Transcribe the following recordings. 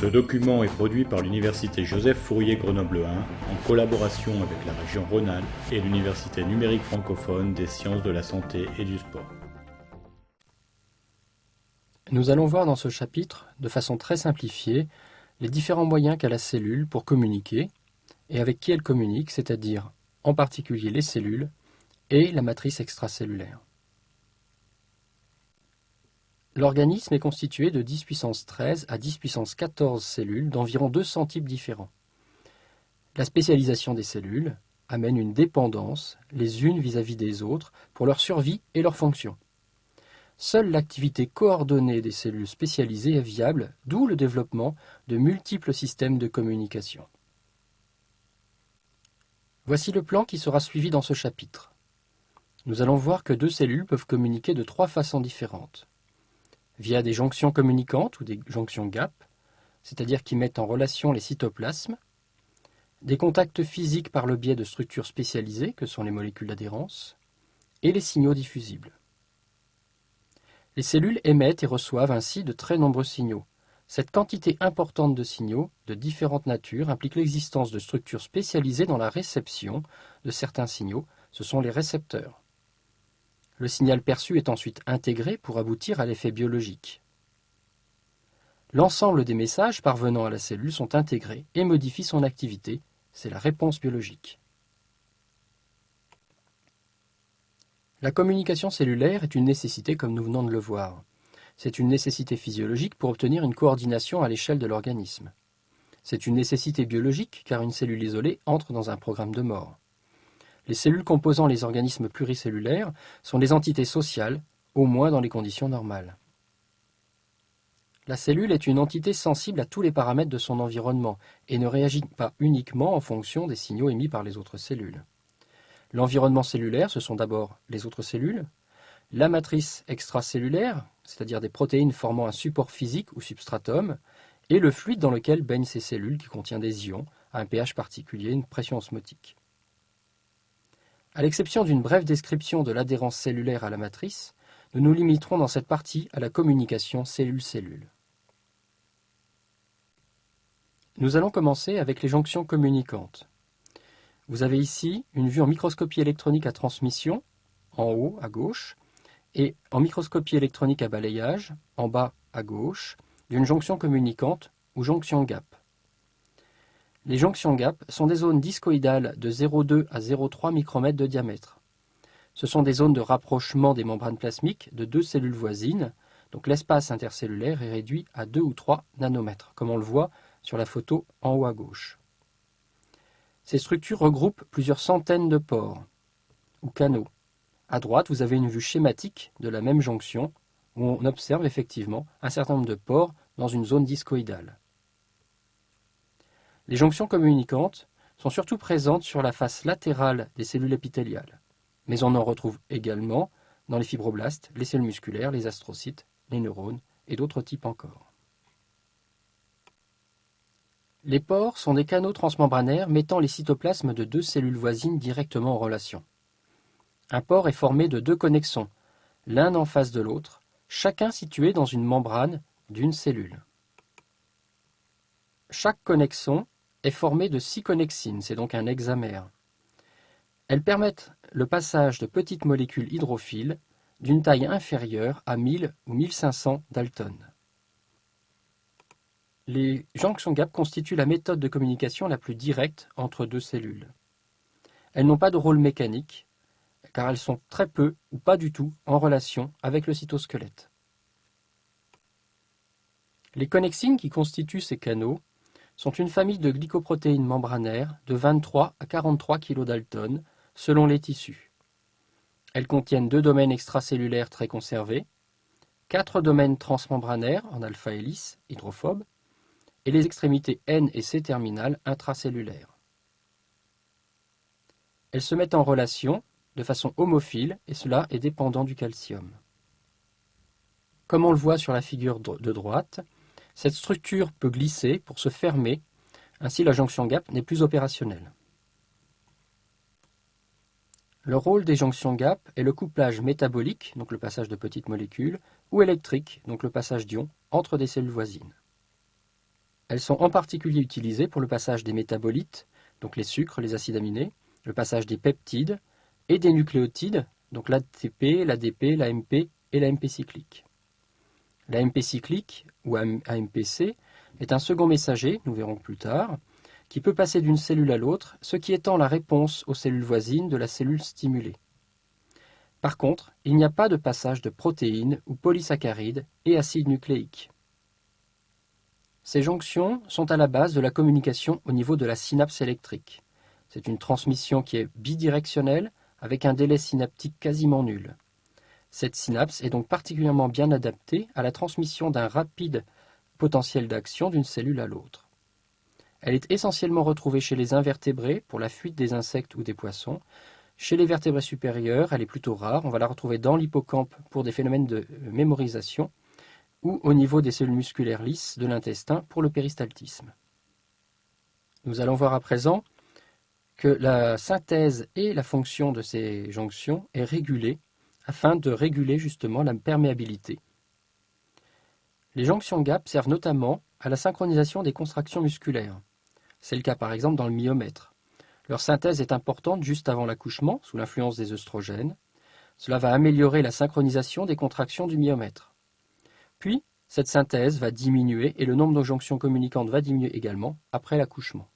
Ce document est produit par l'Université Joseph Fourier Grenoble 1 en collaboration avec la région Rhône-Alpes et l'Université numérique francophone des sciences de la santé et du sport. Nous allons voir dans ce chapitre, de façon très simplifiée, les différents moyens qu'a la cellule pour communiquer et avec qui elle communique, c'est-à-dire en particulier les cellules et la matrice extracellulaire. L'organisme est constitué de 10 puissance 13 à 10 puissance 14 cellules d'environ 200 types différents. La spécialisation des cellules amène une dépendance les unes vis-à-vis des autres pour leur survie et leur fonction. Seule l'activité coordonnée des cellules spécialisées est viable, d'où le développement de multiples systèmes de communication. Voici le plan qui sera suivi dans ce chapitre. Nous allons voir que deux cellules peuvent communiquer de trois façons différentes. Via des jonctions communicantes ou des jonctions gap, c'est-à-dire qui mettent en relation les cytoplasmes, des contacts physiques par le biais de structures spécialisées, que sont les molécules d'adhérence, et les signaux diffusibles. Les cellules émettent et reçoivent ainsi de très nombreux signaux. Cette quantité importante de signaux, de différentes natures, implique l'existence de structures spécialisées dans la réception de certains signaux, ce sont les récepteurs. Le signal perçu est ensuite intégré pour aboutir à l'effet biologique. L'ensemble des messages parvenant à la cellule sont intégrés et modifient son activité, c'est la réponse biologique. La communication cellulaire est une nécessité comme nous venons de le voir. C'est une nécessité physiologique pour obtenir une coordination à l'échelle de l'organisme. C'est une nécessité biologique car une cellule isolée entre dans un programme de mort. Les cellules composant les organismes pluricellulaires sont des entités sociales, au moins dans les conditions normales. La cellule est une entité sensible à tous les paramètres de son environnement et ne réagit pas uniquement en fonction des signaux émis par les autres cellules. L'environnement cellulaire, ce sont d'abord les autres cellules, la matrice extracellulaire, c'est-à-dire des protéines formant un support physique ou substratum, et le fluide dans lequel baignent ces cellules qui contient des ions, à un pH particulier, une pression osmotique. À l'exception d'une brève description de l'adhérence cellulaire à la matrice, nous nous limiterons dans cette partie à la communication cellule-cellule. Nous allons commencer avec les jonctions communicantes. Vous avez ici une vue en microscopie électronique à transmission, en haut à gauche, et en microscopie électronique à balayage, en bas à gauche, d'une jonction communicante ou jonction gap. Les jonctions gap sont des zones discoïdales de 0,2 à 0,3 micromètres de diamètre. Ce sont des zones de rapprochement des membranes plasmiques de deux cellules voisines, donc l'espace intercellulaire est réduit à 2 ou 3 nanomètres, comme on le voit sur la photo en haut à gauche. Ces structures regroupent plusieurs centaines de pores ou canaux. À droite, vous avez une vue schématique de la même jonction où on observe effectivement un certain nombre de pores dans une zone discoïdale. Les jonctions communicantes sont surtout présentes sur la face latérale des cellules épithéliales, mais on en retrouve également dans les fibroblastes, les cellules musculaires, les astrocytes, les neurones et d'autres types encore. Les pores sont des canaux transmembranaires mettant les cytoplasmes de deux cellules voisines directement en relation. Un pore est formé de deux connexons, l'un en face de l'autre, chacun situé dans une membrane d'une cellule. Chaque connexon est formé de 6 connexines, c'est donc un hexamère. Elles permettent le passage de petites molécules hydrophiles d'une taille inférieure à 1000 ou 1500 Dalton. Les jonctions gap constituent la méthode de communication la plus directe entre deux cellules. Elles n'ont pas de rôle mécanique, car elles sont très peu ou pas du tout en relation avec le cytosquelette. Les connexines qui constituent ces canaux sont une famille de glycoprotéines membranaires de 23 à 43 kDa selon les tissus. Elles contiennent 2 domaines extracellulaires très conservés, 4 domaines transmembranaires en alpha-hélice hydrophobes et les extrémités N et C terminales intracellulaires. Elles se mettent en relation de façon homophile et cela est dépendant du calcium. Comme on le voit sur la figure de droite, cette structure peut glisser pour se fermer, ainsi la jonction gap n'est plus opérationnelle. Le rôle des jonctions gap est le couplage métabolique, donc le passage de petites molécules, ou électrique, donc le passage d'ions, entre des cellules voisines. Elles sont en particulier utilisées pour le passage des métabolites, donc les sucres, les acides aminés, le passage des peptides et des nucléotides, donc l'ATP, l'ADP, l'AMP et l'AMP cyclique. L'AMP cyclique, ou AMPC, est un second messager, nous verrons plus tard, qui peut passer d'une cellule à l'autre, ce qui étend la réponse aux cellules voisines de la cellule stimulée. Par contre, il n'y a pas de passage de protéines ou polysaccharides et acides nucléiques. Ces jonctions sont à la base de la communication au niveau de la synapse électrique. C'est une transmission qui est bidirectionnelle avec un délai synaptique quasiment nul. Cette synapse est donc particulièrement bien adaptée à la transmission d'un rapide potentiel d'action d'une cellule à l'autre. Elle est essentiellement retrouvée chez les invertébrés pour la fuite des insectes ou des poissons. Chez les vertébrés supérieurs, elle est plutôt rare. On va la retrouver dans l'hippocampe pour des phénomènes de mémorisation ou au niveau des cellules musculaires lisses de l'intestin pour le péristaltisme. Nous allons voir à présent que la synthèse et la fonction de ces jonctions est régulée afin de réguler justement la perméabilité. Les jonctions GAP servent notamment à la synchronisation des contractions musculaires. C'est le cas par exemple dans le myomètre. Leur synthèse est importante juste avant l'accouchement, sous l'influence des œstrogènes. Cela va améliorer la synchronisation des contractions du myomètre. Puis, cette synthèse va diminuer et le nombre de jonctions communicantes va diminuer également après l'accouchement.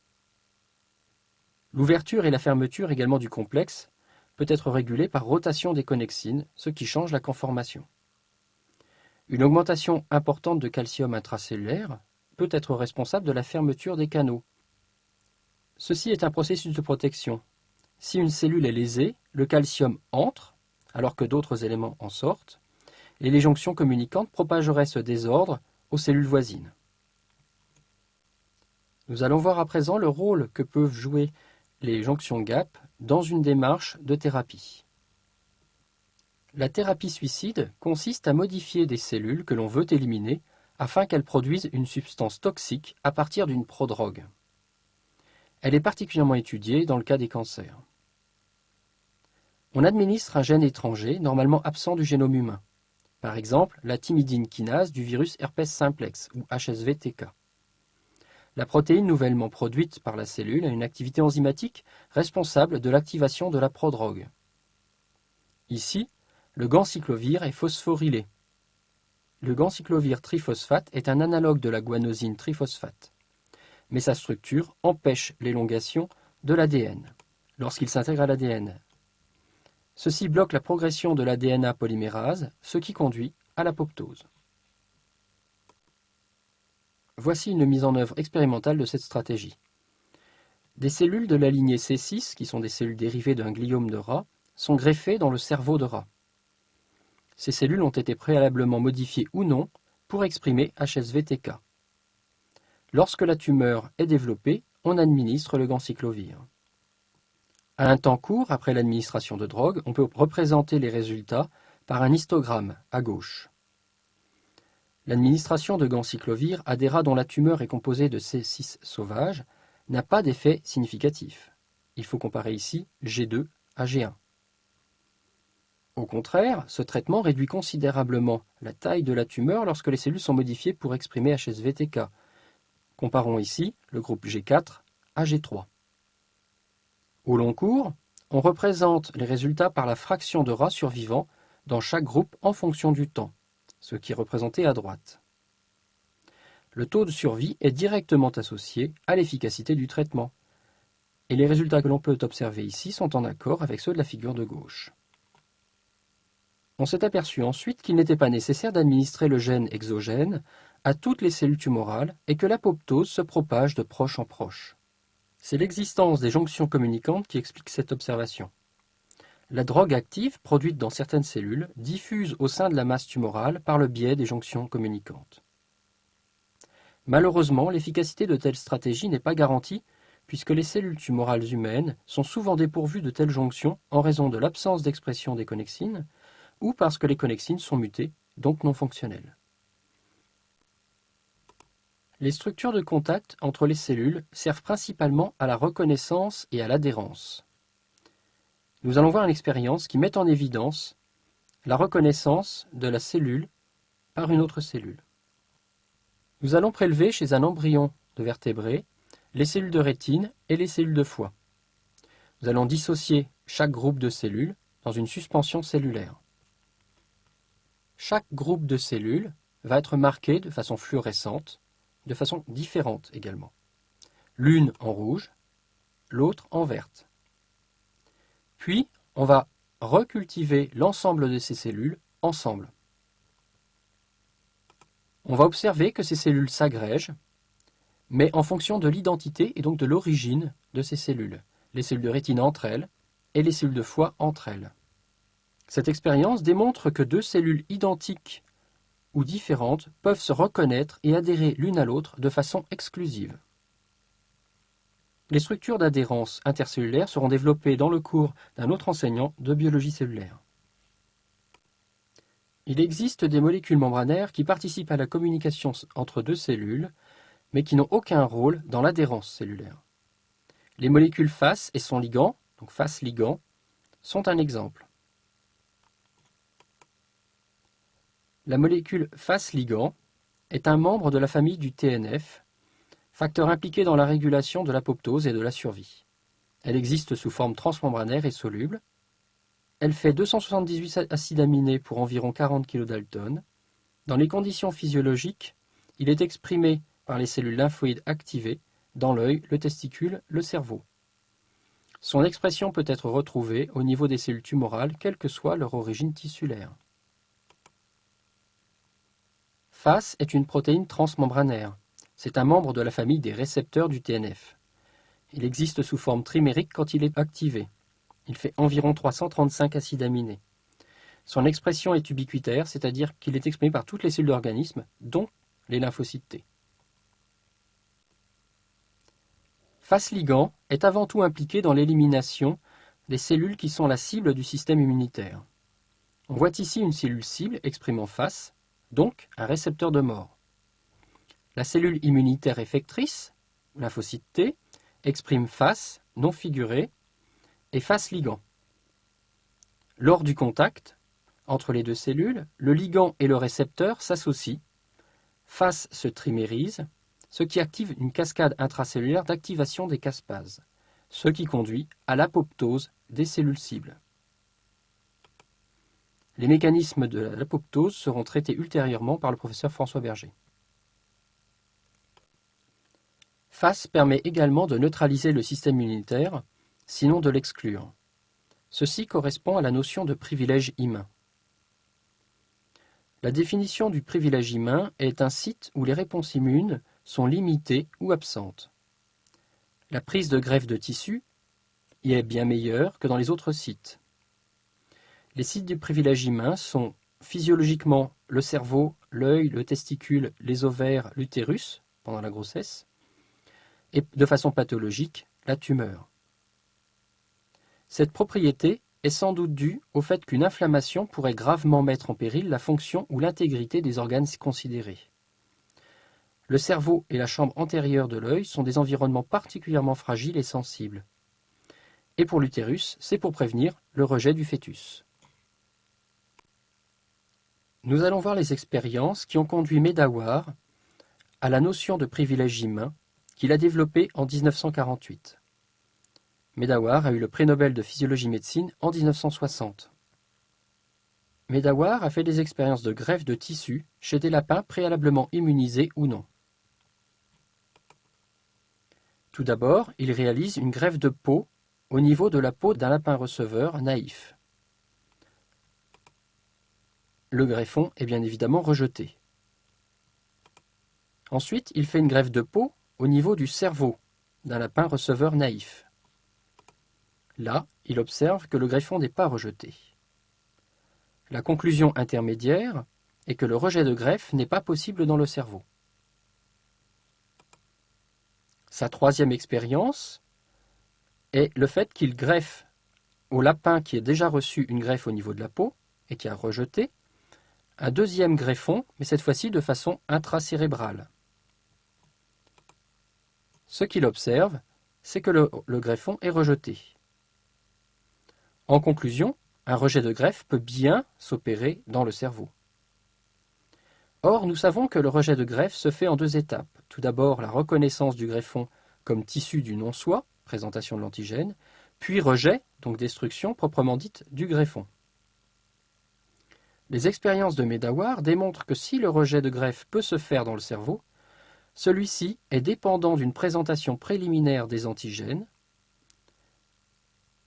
L'ouverture et la fermeture également du complexe peut être régulée par rotation des connexines, ce qui change la conformation. Une augmentation importante de calcium intracellulaire peut être responsable de la fermeture des canaux. Ceci est un processus de protection. Si une cellule est lésée, le calcium entre, alors que d'autres éléments en sortent, et les jonctions communicantes propageraient ce désordre aux cellules voisines. Nous allons voir à présent le rôle que peuvent jouer les jonctions GAP dans une démarche de thérapie. La thérapie suicide consiste à modifier des cellules que l'on veut éliminer afin qu'elles produisent une substance toxique à partir d'une prodrogue. Elle est particulièrement étudiée dans le cas des cancers. On administre un gène étranger, normalement absent du génome humain. Par exemple, la thymidine kinase du virus herpès simplex, ou HSV-TK. La protéine nouvellement produite par la cellule a une activité enzymatique responsable de l'activation de la prodrogue. Ici, le ganciclovir est phosphorylé. Le ganciclovir triphosphate est un analogue de la guanosine triphosphate, mais sa structure empêche l'élongation de l'ADN lorsqu'il s'intègre à l'ADN. Ceci bloque la progression de l'ADNA polymérase, ce qui conduit à l'apoptose. Voici une mise en œuvre expérimentale de cette stratégie. Des cellules de la lignée C6, qui sont des cellules dérivées d'un gliome de rat, sont greffées dans le cerveau de rat. Ces cellules ont été préalablement modifiées ou non pour exprimer HSV-TK. Lorsque la tumeur est développée, on administre le ganciclovir. À un temps court après l'administration de drogue, on peut représenter les résultats par un histogramme à gauche. L'administration de ganciclovir à des rats dont la tumeur est composée de C6 sauvages n'a pas d'effet significatif. Il faut comparer ici G2 à G1. Au contraire, ce traitement réduit considérablement la taille de la tumeur lorsque les cellules sont modifiées pour exprimer HSV-TK. Comparons ici le groupe G4 à G3. Au long cours, on représente les résultats par la fraction de rats survivants dans chaque groupe en fonction du temps, ce qui est représenté à droite. Le taux de survie est directement associé à l'efficacité du traitement, et les résultats que l'on peut observer ici sont en accord avec ceux de la figure de gauche. On s'est aperçu ensuite qu'il n'était pas nécessaire d'administrer le gène exogène à toutes les cellules tumorales et que l'apoptose se propage de proche en proche. C'est l'existence des jonctions communicantes qui explique cette observation. La drogue active, produite dans certaines cellules, diffuse au sein de la masse tumorale par le biais des jonctions communicantes. Malheureusement, l'efficacité de telles stratégies n'est pas garantie puisque les cellules tumorales humaines sont souvent dépourvues de telles jonctions en raison de l'absence d'expression des connexines ou parce que les connexines sont mutées, donc non fonctionnelles. Les structures de contact entre les cellules servent principalement à la reconnaissance et à l'adhérence. Nous allons voir une expérience qui met en évidence la reconnaissance de la cellule par une autre cellule. Nous allons prélever chez un embryon de vertébrés, les cellules de rétine et les cellules de foie. Nous allons dissocier chaque groupe de cellules dans une suspension cellulaire. Chaque groupe de cellules va être marqué de façon fluorescente, de façon différente également. L'une en rouge, l'autre en verte. Puis, on va recultiver l'ensemble de ces cellules ensemble. On va observer que ces cellules s'agrègent, mais en fonction de l'identité et donc de l'origine de ces cellules. Les cellules de rétine entre elles et les cellules de foie entre elles. Cette expérience démontre que deux cellules identiques ou différentes peuvent se reconnaître et adhérer l'une à l'autre de façon exclusive. Les structures d'adhérence intercellulaire seront développées dans le cours d'un autre enseignant de biologie cellulaire. Il existe des molécules membranaires qui participent à la communication entre deux cellules, mais qui n'ont aucun rôle dans l'adhérence cellulaire. Les molécules Fas et son ligand, donc Fas-ligand, sont un exemple. La molécule Fas-ligand est un membre de la famille du TNF, facteur impliqué dans la régulation de l'apoptose et de la survie. Elle existe sous forme transmembranaire et soluble. Elle fait 278 acides aminés pour environ 40 kDa. Dans les conditions physiologiques, il est exprimé par les cellules lymphoïdes activées dans l'œil, le testicule, le cerveau. Son expression peut être retrouvée au niveau des cellules tumorales, quelle que soit leur origine tissulaire. Fas est une protéine transmembranaire. C'est un membre de la famille des récepteurs du TNF. Il existe sous forme trimérique quand il est activé. Il fait environ 335 acides aminés. Son expression est ubiquitaire, c'est-à-dire qu'il est exprimé par toutes les cellules d'organisme, dont les lymphocytes T. Fas-ligand est avant tout impliqué dans l'élimination des cellules qui sont la cible du système immunitaire. On voit ici une cellule cible exprimant Fas, donc un récepteur de mort. La cellule immunitaire effectrice, lymphocyte T, exprime Fas, non figuré, et Fas-ligand. Lors du contact entre les deux cellules, le ligand et le récepteur s'associent, Fas se trimérise, ce qui active une cascade intracellulaire d'activation des caspases, ce qui conduit à l'apoptose des cellules cibles. Les mécanismes de l'apoptose seront traités ultérieurement par le professeur François Berger. Fas permet également de neutraliser le système immunitaire, sinon de l'exclure. Ceci correspond à la notion de privilège humain. La définition du privilège humain est un site où les réponses immunes sont limitées ou absentes. La prise de greffe de tissu y est bien meilleure que dans les autres sites. Les sites du privilège humain sont physiologiquement le cerveau, l'œil, le testicule, les ovaires, l'utérus pendant la grossesse, et de façon pathologique, la tumeur. Cette propriété est sans doute due au fait qu'une inflammation pourrait gravement mettre en péril la fonction ou l'intégrité des organes considérés. Le cerveau et la chambre antérieure de l'œil sont des environnements particulièrement fragiles et sensibles. Et pour l'utérus, c'est pour prévenir le rejet du fœtus. Nous allons voir les expériences qui ont conduit Medawar à la notion de privilège humain qu'il a développée en 1948. Medawar a eu le prix Nobel de physiologie-médecine en 1960. Medawar a fait des expériences de greffe de tissu chez des lapins préalablement immunisés ou non. Tout d'abord, il réalise une greffe de peau au niveau de la peau d'un lapin receveur naïf. Le greffon est bien évidemment rejeté. Ensuite, il fait une greffe de peau au niveau du cerveau d'un lapin receveur naïf. Là, il observe que le greffon n'est pas rejeté. La conclusion intermédiaire est que le rejet de greffe n'est pas possible dans le cerveau. Sa troisième expérience est le fait qu'il greffe au lapin qui a déjà reçu une greffe au niveau de la peau et qui a rejeté un deuxième greffon, mais cette fois-ci de façon intracérébrale. Ce qu'il observe, c'est que le greffon est rejeté. En conclusion, un rejet de greffe peut bien s'opérer dans le cerveau. Or, nous savons que le rejet de greffe se fait en deux étapes. Tout d'abord, la reconnaissance du greffon comme tissu du non-soi, présentation de l'antigène, puis rejet, donc destruction proprement dite, du greffon. Les expériences de Medawar démontrent que si le rejet de greffe peut se faire dans le cerveau, celui-ci est dépendant d'une présentation préliminaire des antigènes.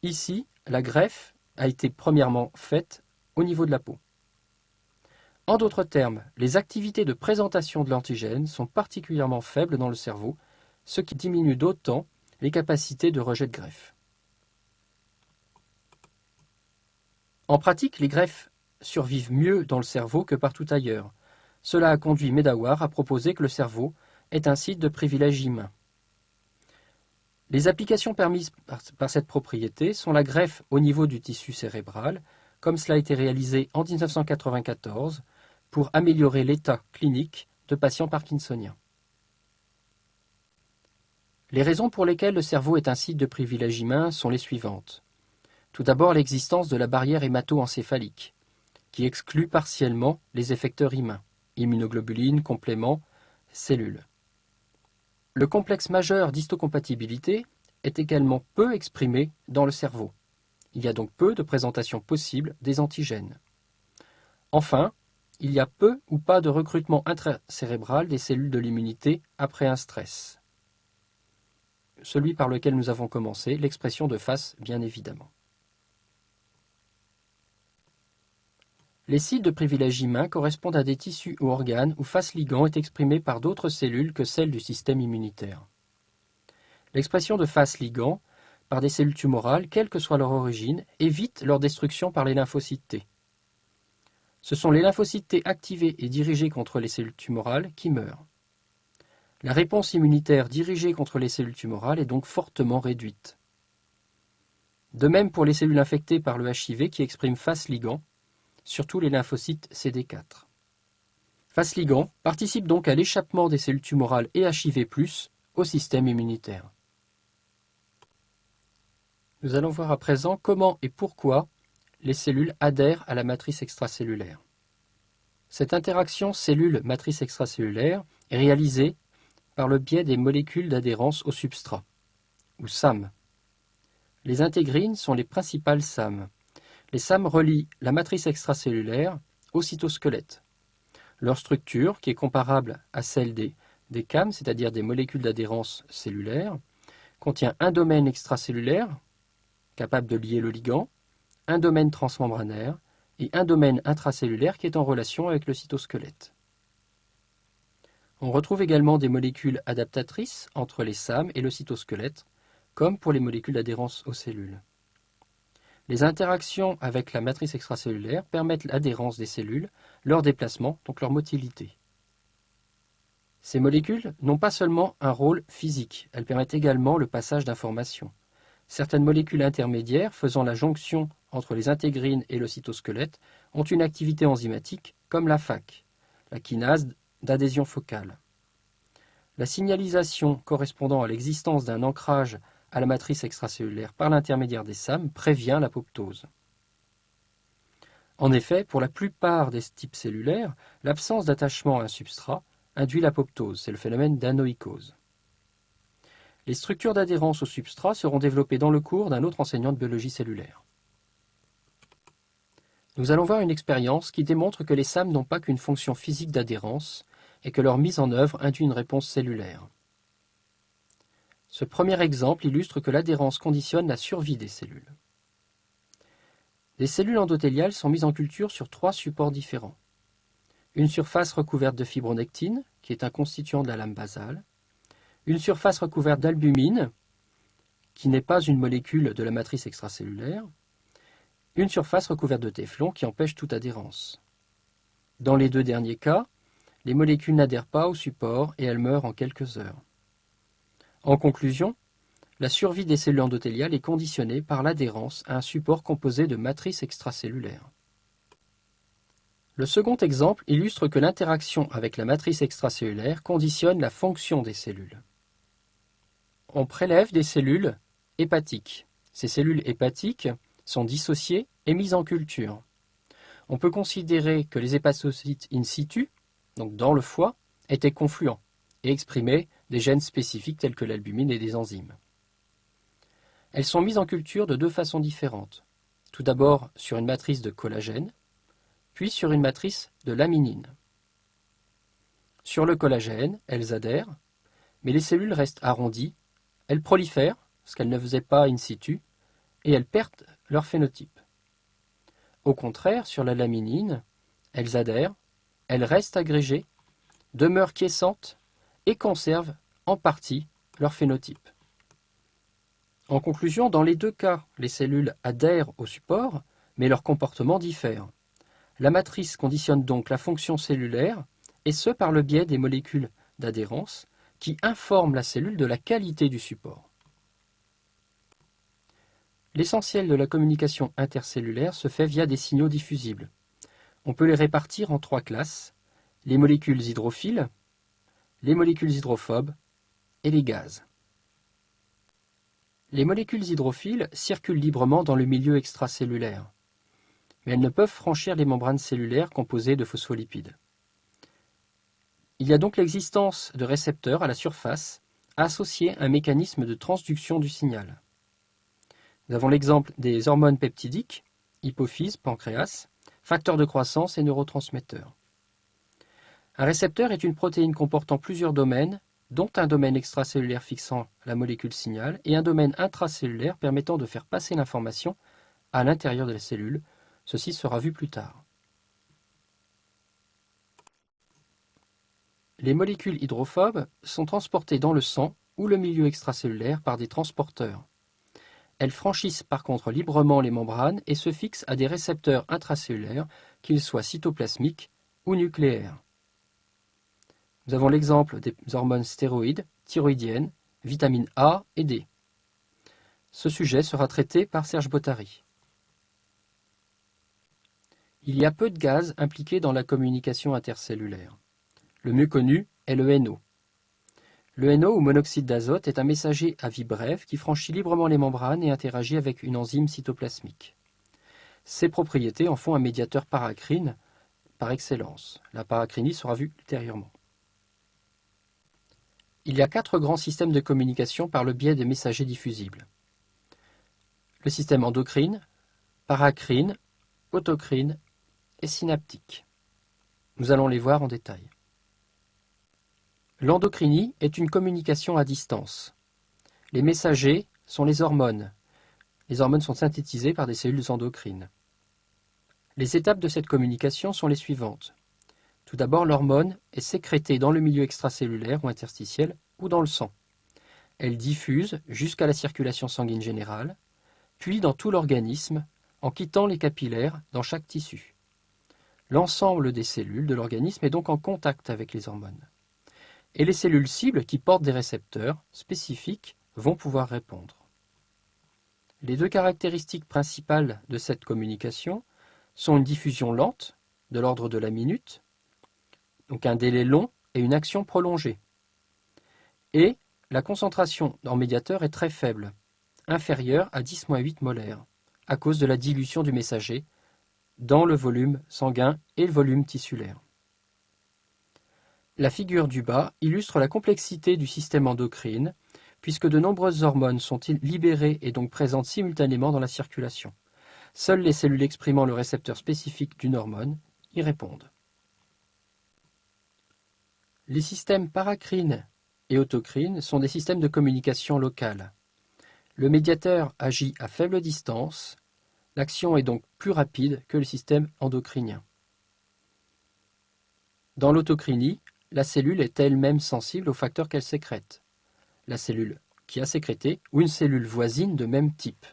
Ici, la greffe a été premièrement faite au niveau de la peau. En d'autres termes, les activités de présentation de l'antigène sont particulièrement faibles dans le cerveau, ce qui diminue d'autant les capacités de rejet de greffe. En pratique, les greffes survivent mieux dans le cerveau que partout ailleurs. Cela a conduit Medawar à proposer que le cerveau est un site de privilège humain. Les applications permises par cette propriété sont la greffe au niveau du tissu cérébral, comme cela a été réalisé en 1994 pour améliorer l'état clinique de patients parkinsoniens. Les raisons pour lesquelles le cerveau est un site de privilège humain sont les suivantes. Tout d'abord, l'existence de la barrière hémato-encéphalique, qui exclut partiellement les effecteurs humains, immunoglobulines, compléments, cellules. Le complexe majeur d'histocompatibilité est également peu exprimé dans le cerveau. Il y a donc peu de présentation possible des antigènes. Enfin, il y a peu ou pas de recrutement intracérébral des cellules de l'immunité après un stress. Celui par lequel nous avons commencé, l'expression de face, bien évidemment. Les sites de privilège humain correspondent à des tissus ou organes où face ligand est exprimée par d'autres cellules que celles du système immunitaire. L'expression de face ligand par des cellules tumorales, quelle que soit leur origine, évite leur destruction par les lymphocytes T. Ce sont les lymphocytes T activés et dirigés contre les cellules tumorales qui meurent. La réponse immunitaire dirigée contre les cellules tumorales est donc fortement réduite. De même pour les cellules infectées par le HIV qui expriment face ligand, surtout les lymphocytes CD4. Face ligand participe donc à l'échappement des cellules tumorales et HIV+, au système immunitaire. Nous allons voir à présent comment et pourquoi les cellules adhèrent à la matrice extracellulaire. Cette interaction cellule-matrice extracellulaire est réalisée par le biais des molécules d'adhérence au substrat, ou SAM. Les intégrines sont les principales SAM. Les SAM relient la matrice extracellulaire au cytosquelette. Leur structure, qui est comparable à celle des CAM, c'est-à-dire des molécules d'adhérence cellulaire, contient un domaine extracellulaire, capable de lier le ligand, un domaine transmembranaire et un domaine intracellulaire qui est en relation avec le cytosquelette. On retrouve également des molécules adaptatrices entre les SAM et le cytosquelette, comme pour les molécules d'adhérence aux cellules. Les interactions avec la matrice extracellulaire permettent l'adhérence des cellules, leur déplacement, donc leur motilité. Ces molécules n'ont pas seulement un rôle physique, elles permettent également le passage d'informations. Certaines molécules intermédiaires faisant la jonction entre les intégrines et le cytosquelette ont une activité enzymatique comme la FAC, la kinase d'adhésion focale. La signalisation correspondant à l'existence d'un ancrage à la matrice extracellulaire par l'intermédiaire des SAM prévient l'apoptose. En effet, pour la plupart des types cellulaires, l'absence d'attachement à un substrat induit l'apoptose, c'est le phénomène d'anoïkose. Les structures d'adhérence au substrat seront développées dans le cours d'un autre enseignant de biologie cellulaire. Nous allons voir une expérience qui démontre que les SAM n'ont pas qu'une fonction physique d'adhérence et que leur mise en œuvre induit une réponse cellulaire. Ce premier exemple illustre que l'adhérence conditionne la survie des cellules. Les cellules endothéliales sont mises en culture sur 3 supports différents. Une surface recouverte de fibronectine, qui est un constituant de la lame basale, une surface recouverte d'albumine, qui n'est pas une molécule de la matrice extracellulaire, une surface recouverte de téflon qui empêche toute adhérence. Dans les 2 derniers cas, les molécules n'adhèrent pas au support et elles meurent en quelques heures. En conclusion, la survie des cellules endothéliales est conditionnée par l'adhérence à un support composé de matrices extracellulaires. Le second exemple illustre que l'interaction avec la matrice extracellulaire conditionne la fonction des cellules. On prélève des cellules hépatiques. Ces cellules hépatiques sont dissociées et mises en culture. On peut considérer que les hépatocytes in situ, donc dans le foie, étaient confluents et exprimaient des gènes spécifiques tels que l'albumine et des enzymes. Elles sont mises en culture de deux façons différentes. Tout d'abord sur une matrice de collagène, puis sur une matrice de laminine. Sur le collagène, elles adhèrent, mais les cellules restent arrondies, elles prolifèrent, ce qu'elles ne faisaient pas in situ, et elles perdent leur phénotype. Au contraire, sur la laminine, elles adhèrent, elles restent agrégées, demeurent quiescentes et conservent en partie leur phénotype. En conclusion, dans les deux cas, les cellules adhèrent au support, mais leur comportement diffère. La matrice conditionne donc la fonction cellulaire, et ce par le biais des molécules d'adhérence qui informent la cellule de la qualité du support. L'essentiel de la communication intercellulaire se fait via des signaux diffusibles. On peut les répartir en trois classes, les molécules hydrophiles, les molécules hydrophobes et les gaz. Les molécules hydrophiles circulent librement dans le milieu extracellulaire, mais elles ne peuvent franchir les membranes cellulaires composées de phospholipides. Il y a donc l'existence de récepteurs à la surface associés à un mécanisme de transduction du signal. Nous avons l'exemple des hormones peptidiques, hypophyse, pancréas, facteurs de croissance et neurotransmetteurs. Un récepteur est une protéine comportant plusieurs domaines, dont un domaine extracellulaire fixant la molécule signal et un domaine intracellulaire permettant de faire passer l'information à l'intérieur de la cellule. Ceci sera vu plus tard. Les molécules hydrophobes sont transportées dans le sang ou le milieu extracellulaire par des transporteurs. Elles franchissent par contre librement les membranes et se fixent à des récepteurs intracellulaires, qu'ils soient cytoplasmiques ou nucléaires. Nous avons l'exemple des hormones stéroïdes, thyroïdiennes, vitamines A et D. Ce sujet sera traité par Serge Bottary. Il y a peu de gaz impliqués dans la communication intercellulaire. Le mieux connu est le NO. Le NO ou monoxyde d'azote est un messager à vie brève qui franchit librement les membranes et interagit avec une enzyme cytoplasmique. Ces propriétés en font un médiateur paracrine par excellence. La paracrinie sera vue ultérieurement. Il y a 4 grands systèmes de communication par le biais des messagers diffusibles. Le système endocrine, paracrine, autocrine et synaptique. Nous allons les voir en détail. L'endocrinie est une communication à distance. Les messagers sont les hormones. Les hormones sont synthétisées par des cellules endocrines. Les étapes de cette communication sont les suivantes. Tout d'abord, l'hormone est sécrétée dans le milieu extracellulaire ou interstitiel ou dans le sang. Elle diffuse jusqu'à la circulation sanguine générale, puis dans tout l'organisme en quittant les capillaires dans chaque tissu. L'ensemble des cellules de l'organisme est donc en contact avec les hormones. Et les cellules cibles qui portent des récepteurs spécifiques vont pouvoir répondre. Les deux caractéristiques principales de cette communication sont une diffusion lente, de l'ordre de la minute, donc un délai long et une action prolongée. Et la concentration en médiateur est très faible, inférieure à 10-8 molaires, à cause de la dilution du messager dans le volume sanguin et le volume tissulaire. La figure du bas illustre la complexité du système endocrine, puisque de nombreuses hormones sont libérées et donc présentes simultanément dans la circulation. Seules les cellules exprimant le récepteur spécifique d'une hormone y répondent. Les systèmes paracrine et autocrine sont des systèmes de communication locale. Le médiateur agit à faible distance, l'action est donc plus rapide que le système endocrinien. Dans l'autocrinie, la cellule est elle-même sensible aux facteurs qu'elle sécrète, la cellule qui a sécrété ou une cellule voisine de même type.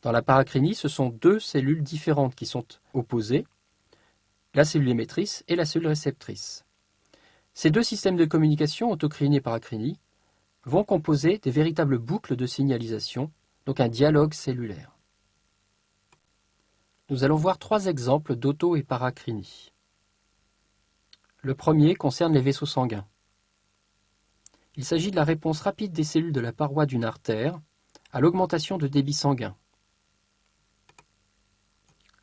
Dans la paracrinie, ce sont deux cellules différentes qui sont opposées, la cellule émettrice et la cellule réceptrice. Ces deux systèmes de communication, autocrinie et paracrinie, vont composer des véritables boucles de signalisation, donc un dialogue cellulaire. Nous allons voir 3 exemples d'auto- et paracrinie. Le premier concerne les vaisseaux sanguins. Il s'agit de la réponse rapide des cellules de la paroi d'une artère à l'augmentation de débit sanguin.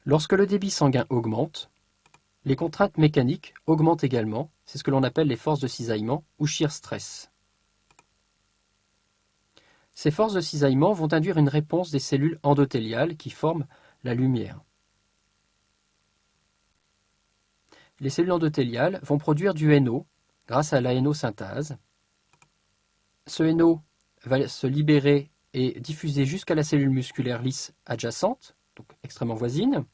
Lorsque le débit sanguin augmente, Les contraintes mécaniques augmentent également, c'est ce que l'on appelle les forces de cisaillement ou shear stress. Ces forces de cisaillement vont induire une réponse des cellules endothéliales qui forment la lumière. Les cellules endothéliales vont produire du NO grâce à la NO-synthase. Ce NO va se libérer et diffuser jusqu'à la cellule musculaire lisse adjacente, donc extrêmement voisine.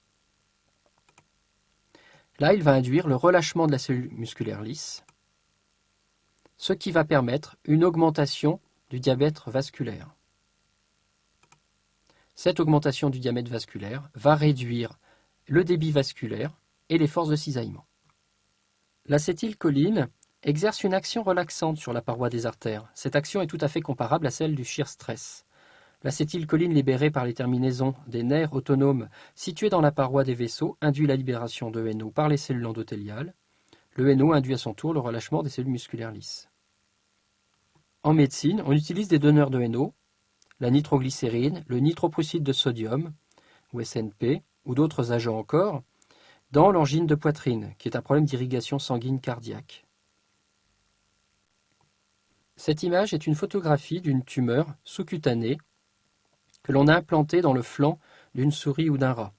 Là, il va induire le relâchement de la cellule musculaire lisse, ce qui va permettre une augmentation du diamètre vasculaire. Cette augmentation du diamètre vasculaire va réduire le débit vasculaire et les forces de cisaillement. L'acétylcholine exerce une action relaxante sur la paroi des artères. Cette action est tout à fait comparable à celle du shear stress. L'acétylcholine libérée par les terminaisons des nerfs autonomes situés dans la paroi des vaisseaux induit la libération de NO par les cellules endothéliales. Le NO induit à son tour le relâchement des cellules musculaires lisses. En médecine, on utilise des donneurs de NO, la nitroglycérine, le nitroprusside de sodium, ou SNP, ou d'autres agents encore, dans l'angine de poitrine, qui est un problème d'irrigation sanguine cardiaque. Cette image est une photographie d'une tumeur sous-cutanée que l'on a implantée dans le flanc d'une souris ou d'un rat.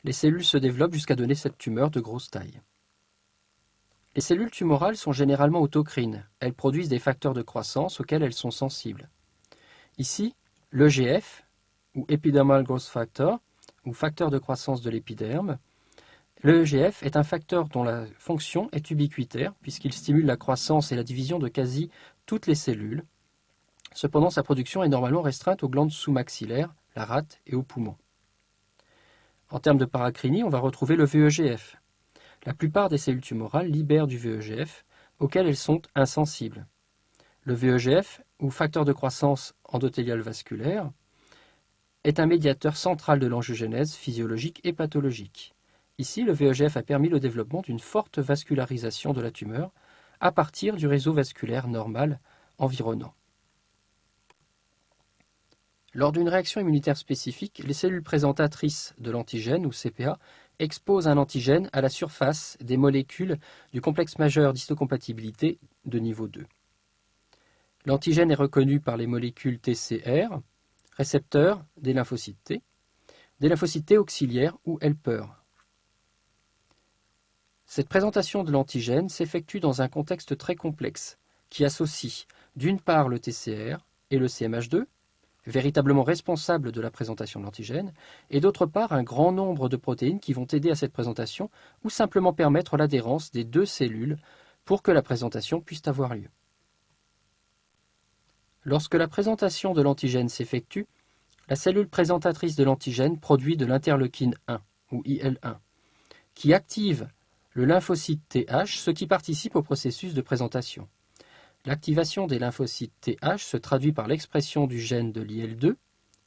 Les cellules se développent jusqu'à donner cette tumeur de grosse taille. Les cellules tumorales sont généralement autocrines. Elles produisent des facteurs de croissance auxquels elles sont sensibles. Ici, l'EGF, ou Epidermal Growth Factor, ou facteur de croissance de l'épiderme. L'EGF est un facteur dont la fonction est ubiquitaire, puisqu'il stimule la croissance et la division de quasi toutes les cellules. Cependant, sa production est normalement restreinte aux glandes sous-maxillaires, la rate et aux poumons. En termes de paracrinie, on va retrouver le VEGF. La plupart des cellules tumorales libèrent du VEGF, auquel elles sont insensibles. Le VEGF, ou facteur de croissance endothéliale vasculaire, est un médiateur central de l'angiogénèse physiologique et pathologique. Ici, le VEGF a permis le développement d'une forte vascularisation de la tumeur à partir du réseau vasculaire normal environnant. Lors d'une réaction immunitaire spécifique, les cellules présentatrices de l'antigène, ou CPA, exposent un antigène à la surface des molécules du complexe majeur d'histocompatibilité de niveau 2. L'antigène est reconnu par les molécules TCR, récepteurs des lymphocytes T auxiliaires ou helpers. Cette présentation de l'antigène s'effectue dans un contexte très complexe qui associe d'une part le TCR et le CMH2, véritablement responsables de la présentation de l'antigène, et d'autre part un grand nombre de protéines qui vont aider à cette présentation ou simplement permettre l'adhérence des deux cellules pour que la présentation puisse avoir lieu. Lorsque la présentation de l'antigène s'effectue, la cellule présentatrice de l'antigène produit de l'interleukine 1, ou IL-1, qui active le lymphocyte TH, ce qui participe au processus de présentation. L'activation des lymphocytes TH se traduit par l'expression du gène de l'IL-2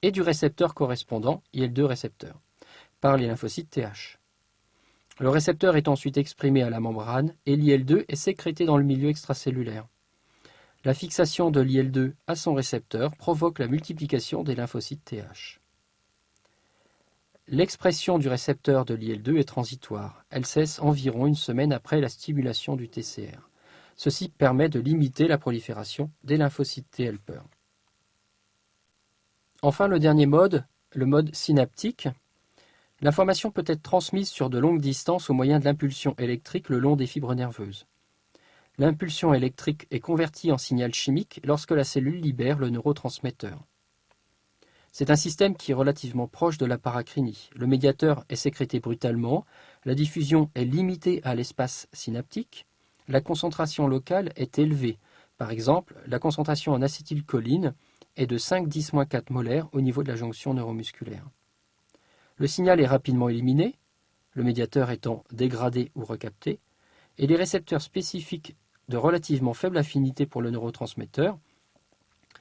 et du récepteur correspondant, IL-2 récepteur, par les lymphocytes TH. Le récepteur est ensuite exprimé à la membrane et l'IL-2 est sécrété dans le milieu extracellulaire. La fixation de l'IL-2 à son récepteur provoque la multiplication des lymphocytes TH. L'expression du récepteur de l'IL-2 est transitoire. Elle cesse environ une semaine après la stimulation du TCR. Ceci permet de limiter la prolifération des lymphocytes T helper. Enfin, le dernier mode, le mode synaptique. L'information peut être transmise sur de longues distances au moyen de l'impulsion électrique le long des fibres nerveuses. L'impulsion électrique est convertie en signal chimique lorsque la cellule libère le neurotransmetteur. C'est un système qui est relativement proche de la paracrinie. Le médiateur est sécrété brutalement, la diffusion est limitée à l'espace synaptique, la concentration locale est élevée. Par exemple, la concentration en acétylcholine est de 5-10-4 molaires au niveau de la jonction neuromusculaire. Le signal est rapidement éliminé, le médiateur étant dégradé ou recapté, et les récepteurs spécifiques de relativement faible affinité pour le neurotransmetteur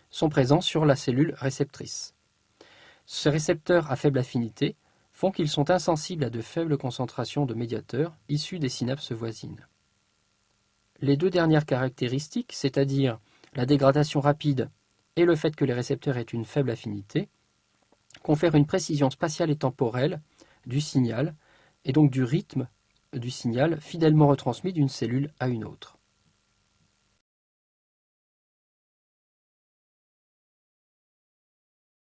sont présents sur la cellule réceptrice. Ces récepteurs à faible affinité font qu'ils sont insensibles à de faibles concentrations de médiateurs issus des synapses voisines. Les deux dernières caractéristiques, c'est-à-dire la dégradation rapide et le fait que les récepteurs aient une faible affinité, confèrent une précision spatiale et temporelle du signal et donc du rythme du signal fidèlement retransmis d'une cellule à une autre.